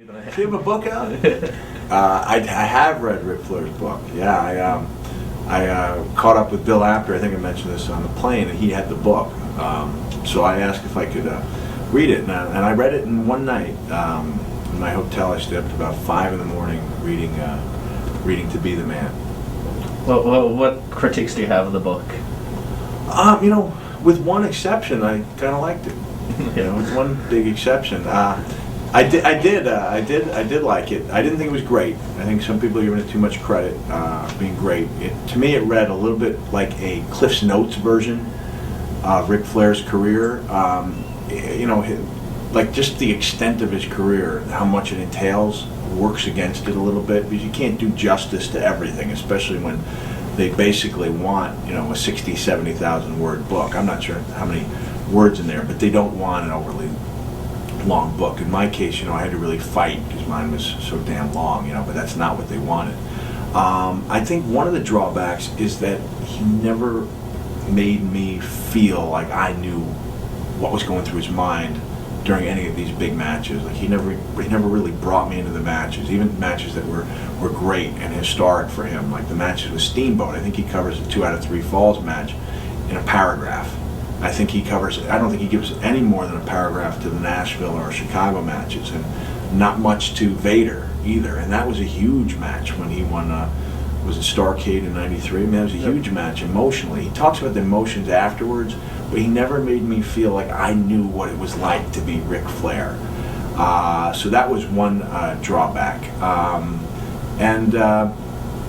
Do you have a book out? I have read Ric Flair's book. Yeah, I caught up with Bill after. I think I mentioned this on the plane, and he had the book. So I asked if I could read it, and I read it in one night. In my hotel, I stayed up to about 5 in the morning reading To Be the Man. What critiques do you have of the book? With one exception, I kind of liked it. With one big exception. I did like it. I didn't think it was great. I think some people are giving it too much credit, being great. To me, it read a little bit like a Cliff's Notes version of Ric Flair's career. Like just the extent of his career, how much it entails, works against it a little bit, because you can't do justice to everything, especially when they basically want, a 60, 70,000 word book. I'm not sure how many words in there, but they don't want an overly long book. In my case, I had to really fight because mine was so damn long, but that's not what they wanted. I think one of the drawbacks is that he never made me feel like I knew what was going through his mind during any of these big matches. Like he never really brought me into the matches, even matches that were great and historic for him, like the matches with Steamboat. I think he covers the 2 out of 3 falls match in a paragraph. I don't think he gives any more than a paragraph to the Nashville or Chicago matches, and not much to Vader either. And that was a huge match when he won, was it Starrcade in '93? I mean, that was a huge match emotionally. He talks about the emotions afterwards, but he never made me feel like I knew what it was like to be Ric Flair. So that was one drawback. And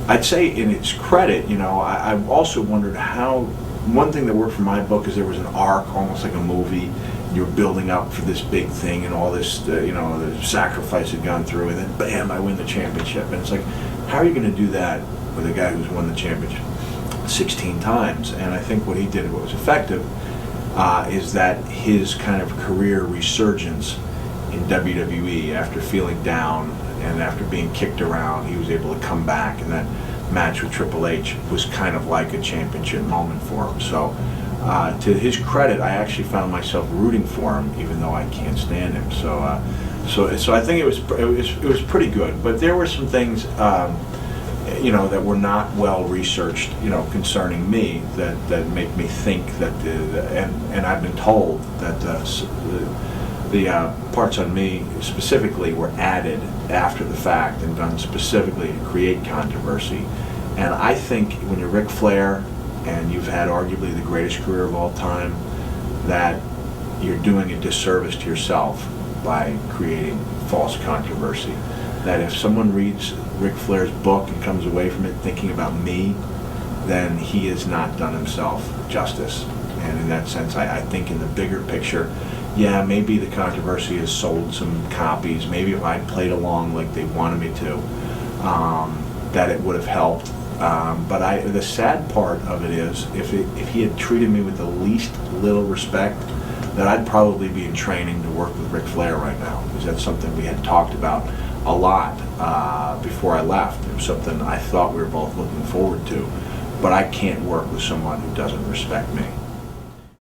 I'd say in its credit, I also wondered how. One thing that worked for my book is there was an arc, almost like a movie. You were building up for this big thing, and all this, the sacrifice had gone through, and then bam, I win the championship. And it's like, how are you going to do that with a guy who's won the championship 16 times? And I think what he did, what was effective, is that his kind of career resurgence in WWE after feeling down and after being kicked around, he was able to come back, and that match with Triple H was kind of like a championship moment for him. So to his credit, I actually found myself rooting for him, even though I can't stand him. So I think it was pretty good. But there were some things that were not well researched, concerning me that make me think that and I've been told that the parts on me specifically were added after the fact and done specifically to create controversy. And I think when you're Ric Flair and you've had arguably the greatest career of all time, that you're doing a disservice to yourself by creating false controversy. That if someone reads Ric Flair's book and comes away from it thinking about me, then he has not done himself justice. And in that sense, I think in the bigger picture, yeah, maybe the controversy has sold some copies. Maybe if I played along like they wanted me to, that it would have helped. But the sad part of it is, if he had treated me with the least little respect, that I'd probably be in training to work with Ric Flair right now, because that's something we had talked about a lot before I left. It was something I thought we were both looking forward to. But I can't work with someone who doesn't respect me.